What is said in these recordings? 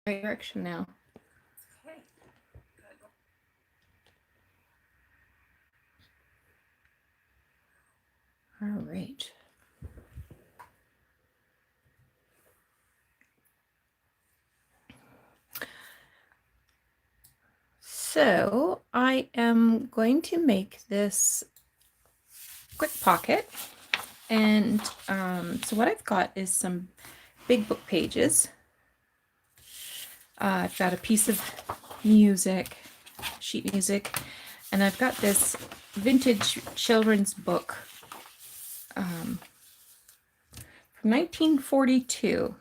Right direction now. Okay. All right. So I am going to make this quick pocket. And so what I've got is some big book pages. I've got a piece of music, sheet music, and I've got this vintage children's book from 1942.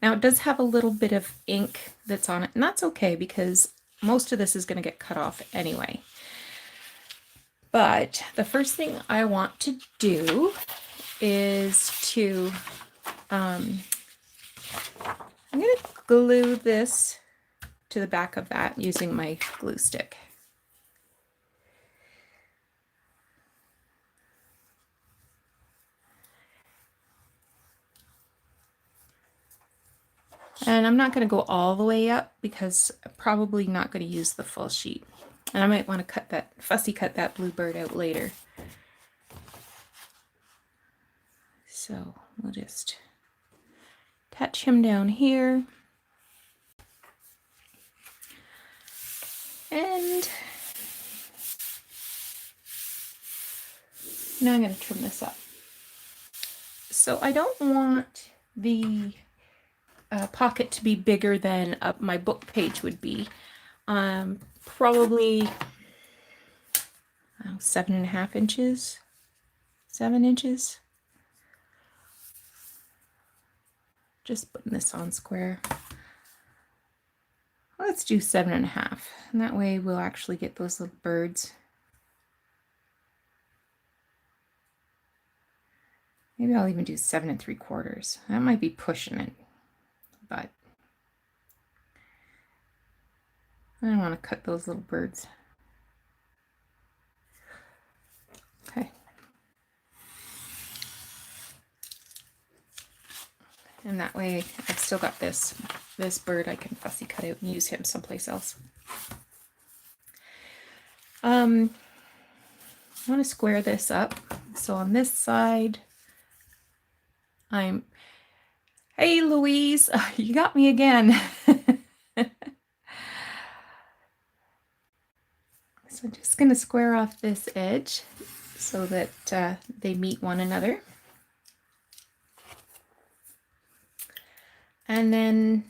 Now it does have a little bit of ink that's on it, and that's okay because most of this is going to get cut off anyway. But the first thing I want to do is to, I'm going to glue this to the back of that using my glue stick. And I'm not going to go all the way up because I'm probably not going to use the full sheet. And I might want to cut that, fussy cut that bluebird out later. So we'll just attach him down here. And now I'm going to trim this up. So I don't want the pocket to be bigger than my book page would be. Probably 7.5 inches, 7 inches. Just putting this on square. Let's do 7.5, and that way we'll actually get those little birds. Maybe I'll even do 7 3/4. That might be pushing it, but I don't want to cut those little birds. Okay. And that way I've still got this bird I can fussy cut out and use him someplace else. I want to square this up. So on this side, hey Louise, you got me again. So I'm just going to square off this edge so that they meet one another. And then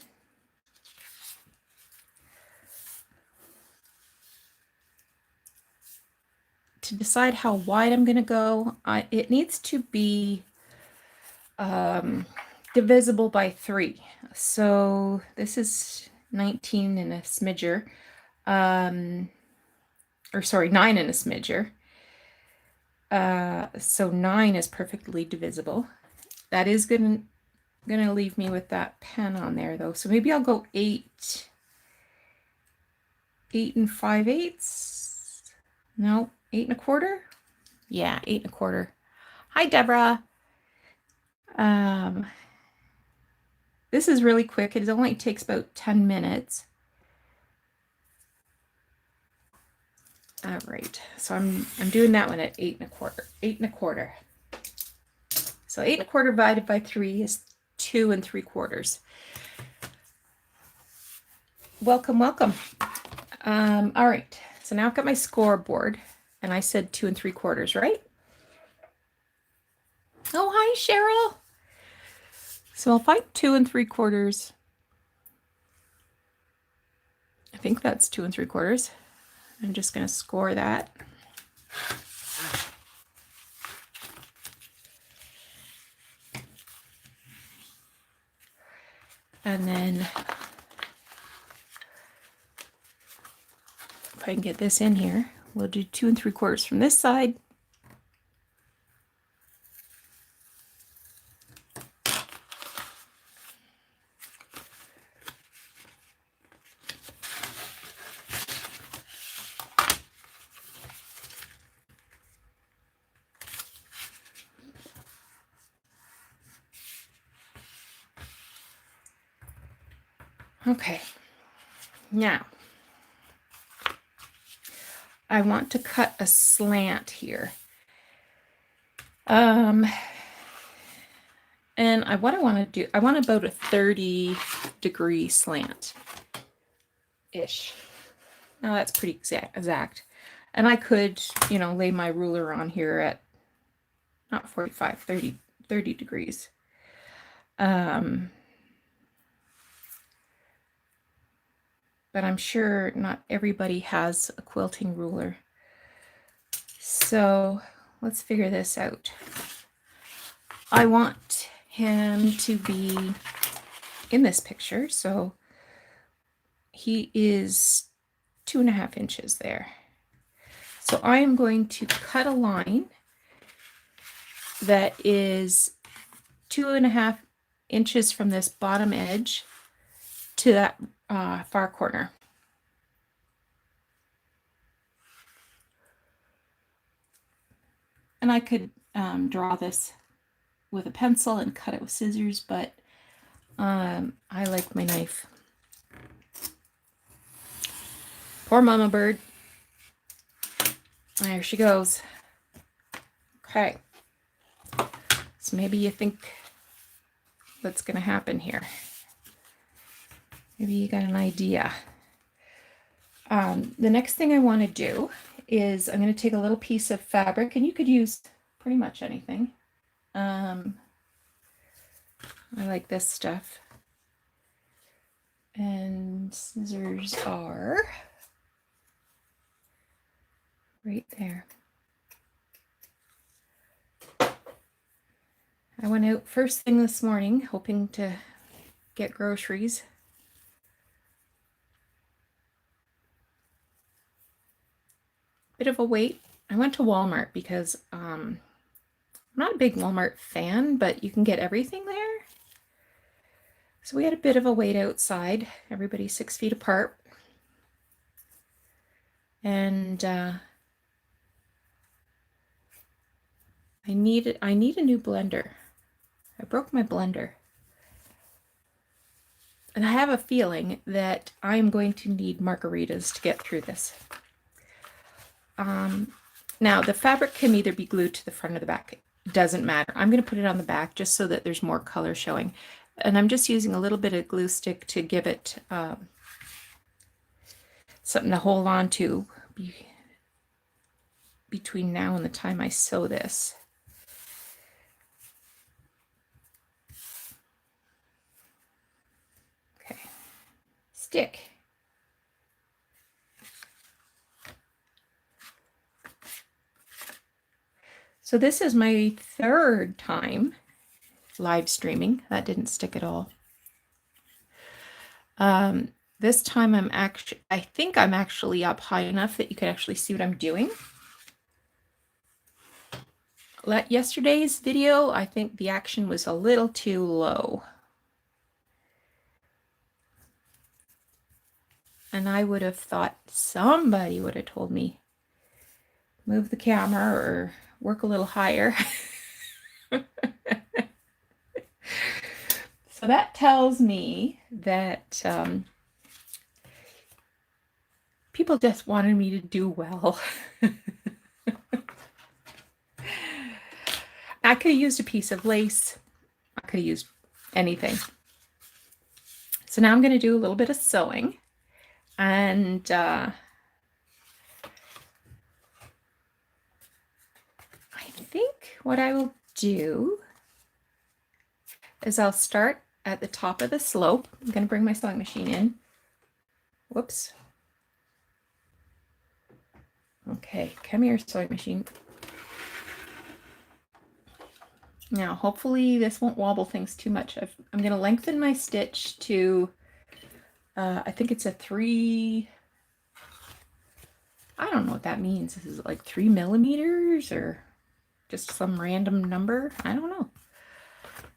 to decide how wide I'm going to go, it needs to be divisible by 3. So this is 19 and a smidger. Or sorry, 9 and a smidger. So 9 is perfectly divisible. That is gonna leave me with that pen on there though. So maybe I'll go 8 5/8. No, 8 1/4. Yeah, 8 1/4. Hi, Deborah. This is really quick. It only takes about 10 minutes. All right, so I'm doing that one at 8 1/4. 8 1/4. So 8 1/4 divided by 3 is 2 3/4. Welcome, welcome. All right, so now I've got my scoreboard, and I said 2 3/4, right? Oh, hi, Cheryl. So I'll find 2 3/4. I think that's 2 3/4. I'm just going to score that. And then if I can get this in here, we'll do 2 3/4 from this side. Okay, now I want to cut a slant here. And what I want to do, I want about a 30-degree slant-ish. Now that's pretty exact. And I could, you know, lay my ruler on here at not 45, 30 degrees. But I'm sure not everybody has a quilting ruler. So let's figure this out. I want him to be in this picture, so he is 2.5 inches there. So I am going to cut a line that is 2.5 inches from this bottom edge to that far corner. And I could draw this with a pencil and cut it with scissors, but I like my knife. Poor mama bird. There she goes. Okay. So maybe you think what's going to happen here. Maybe you got an idea. The next thing I want to do is I'm going to take a little piece of fabric, and you could use pretty much anything. I like this stuff. And scissors are right there. I went out first thing this morning hoping to get groceries. Bit of a wait. I went to Walmart because I'm not a big Walmart fan, but you can get everything there. So we had a bit of a wait outside. Everybody's 6 feet apart. And I need a new blender. I broke my blender. And I have a feeling that I'm going to need margaritas to get through this. Now, the fabric can either be glued to the front or the back. It doesn't matter. I'm going to put it on the back just so that there's more color showing. And I'm just using a little bit of glue stick to give it something to hold on to between now and the time I sew this. Okay, stick. So this is my 3rd time live streaming. That didn't stick at all. This time I think I'm actually up high enough that you can actually see what I'm doing. Yesterday's video, I think the action was a little too low. And I would have thought somebody would have told me, move the camera or work a little higher. So that tells me that people just wanted me to do well. I could have used a piece of lace. I could have used anything. So now I'm going to do a little bit of sewing. And I think what I will do is I'll start at the top of the slope. I'm going to bring my sewing machine in. Whoops. Okay, come here, sewing machine. Now, hopefully this won't wobble things too much. I'm going to lengthen my stitch to, I think it's a 3, I don't know what that means. Is it like 3 millimeters or just some random number? I don't know.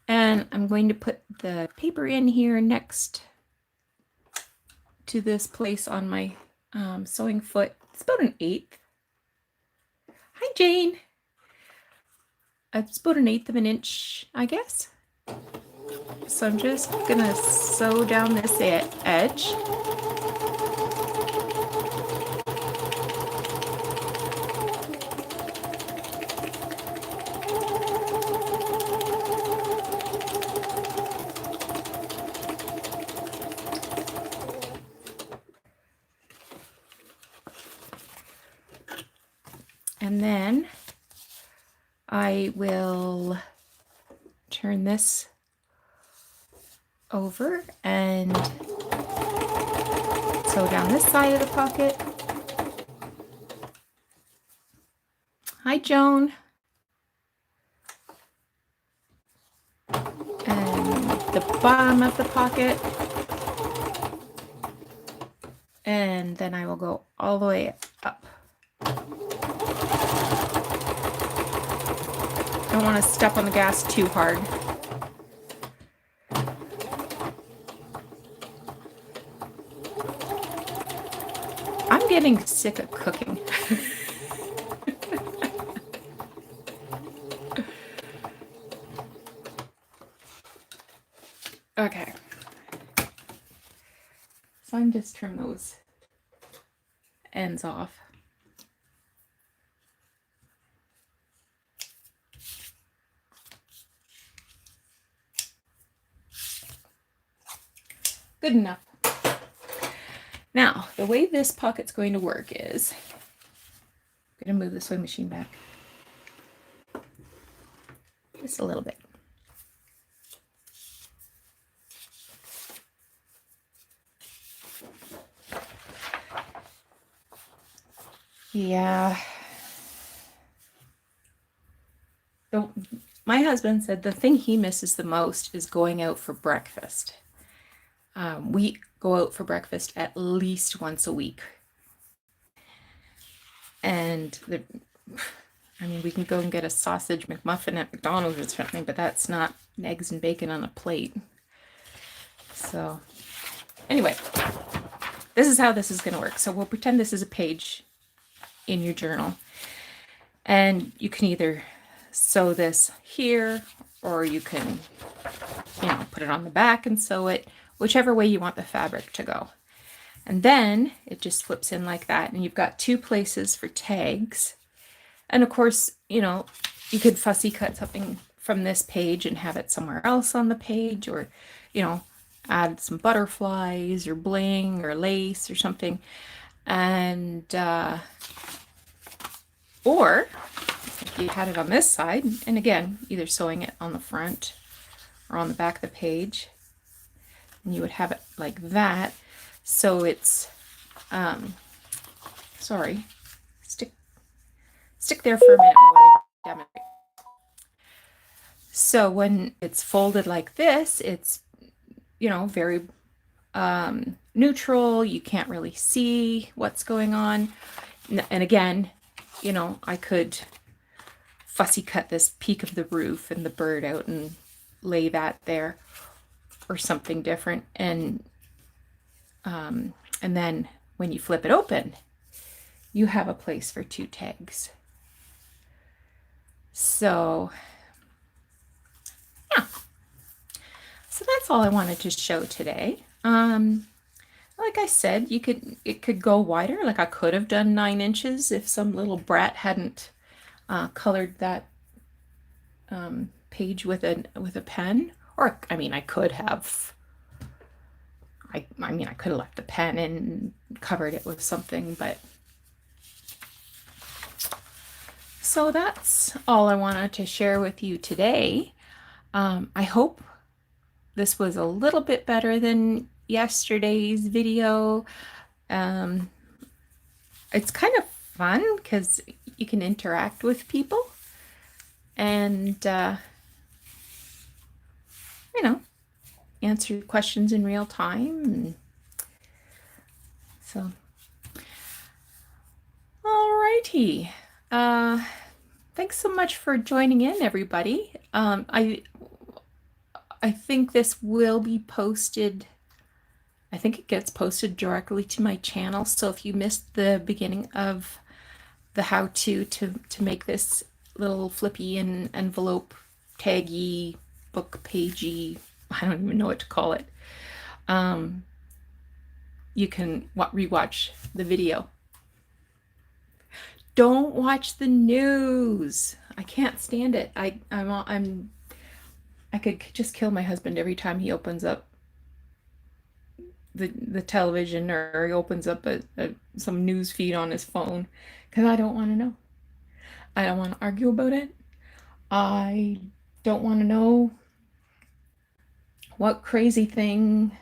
And I'm going to put the paper in here next to this place on my sewing foot. It's about 1/8. Hi, Jane. It's about 1/8 of an inch, I guess. So I'm just gonna sew down this edge. And then I will turn this over and sew down this side of the pocket. Hi, Joan. And the bottom of the pocket. And then I will go all the way up. Don't want to step on the gas too hard. I'm getting sick of cooking. Okay. So I'm just trim those ends off. Good enough. Now, the way this pocket's going to work is, I'm going to move the sewing machine back just a little bit. Yeah. My husband said the thing he misses the most is going out for breakfast. We go out for breakfast at least once a week. And we can go and get a sausage McMuffin at McDonald's or something, but that's not eggs and bacon on a plate. So anyway, this is how this is going to work. So we'll pretend this is a page in your journal. And you can either sew this here, or you can, put it on the back and sew it, whichever way you want the fabric to go. And then it just flips in like that, and you've got two places for tags. And of course, you could fussy cut something from this page and have it somewhere else on the page, or, add some butterflies or bling or lace or something. And, or if you had it on this side, and again, either sewing it on the front or on the back of the page, and you would have it like that. So it's, stick there for a minute while I demonstrate. So when it's folded like this, it's, very neutral. You can't really see what's going on. And again, I could fussy cut this peak of the roof and the bird out and lay that there, or something different. And then when you flip it open, you have a place for two tags. So yeah, so that's all I wanted to show today. Like I said, it could go wider. Like I could have done 9 inches if some little brat hadn't colored that page with a pen. Or I could have. I could have left the pen and covered it with something, but. So that's all I wanted to share with you today. I hope this was a little bit better than yesterday's video. It's kind of fun because you can interact with people and, answer questions in real time. And so, alrighty. Thanks so much for joining in, everybody. I think this will be posted. I think it gets posted directly to my channel. So if you missed the beginning of the how-to to make this little Flippy-in envelope taggy book pagey I don't even know what to call it. Um, you can rewatch the video. Don't watch the news. I can't stand it. I could just kill my husband every time he opens up the television, or he opens up some news feed on his phone, because I don't want to know. I don't want to argue about it. I don't want to know what crazy thing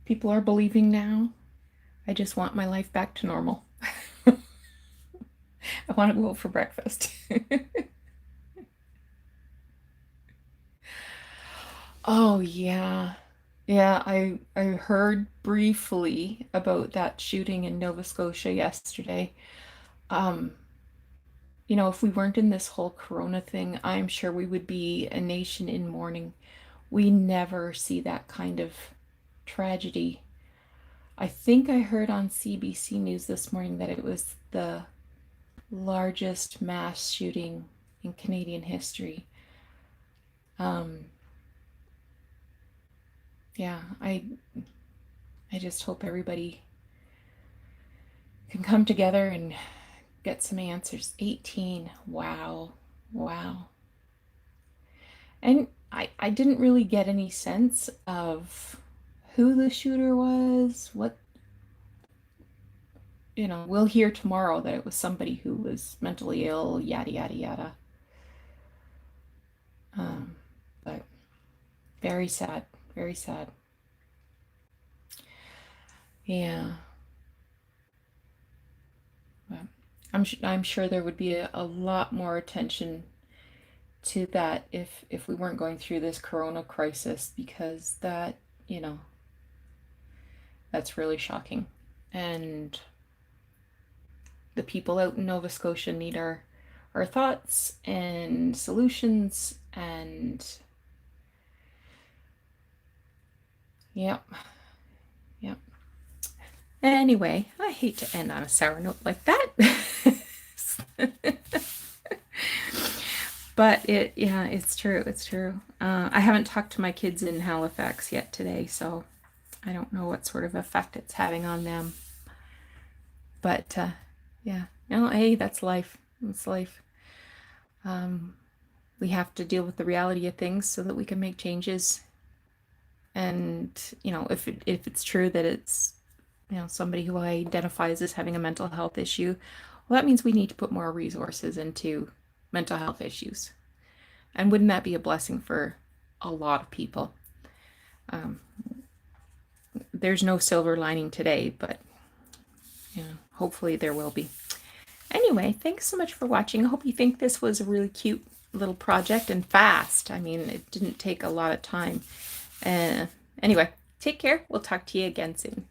people are believing now. I just want my life back to normal. I want to go out for breakfast. Oh yeah. Yeah, I heard briefly about that shooting in Nova Scotia yesterday. Um, if we weren't in this whole corona thing, I'm sure we would be a nation in mourning. We never see that kind of tragedy. I think I heard on CBC News this morning that it was the largest mass shooting in Canadian history. Um, yeah, I just hope everybody can come together and get some answers. 18. Wow. Wow. And I didn't really get any sense of who the shooter was. We'll hear tomorrow that it was somebody who was mentally ill, yada, yada, yada. But very sad, very sad. Yeah. But I'm sure there would be a lot more attention to that if we weren't going through this corona crisis, because that's really shocking. And the people out in Nova Scotia need our thoughts and solutions. And yep. Anyway, I hate to end on a sour note like that. But it's true. It's true. I haven't talked to my kids in Halifax yet today, so I don't know what sort of effect it's having on them. But yeah, no, hey, that's life. It's life. We have to deal with the reality of things so that we can make changes. And if it's true that it's somebody who identifies as having a mental health issue, well, that means we need to put more resources into mental health issues. And wouldn't that be a blessing for a lot of people? There's no silver lining today, but hopefully there will be. Anyway, thanks so much for watching. I hope you think this was a really cute little project and fast. I mean, it didn't take a lot of time. Anyway, take care. We'll talk to you again soon.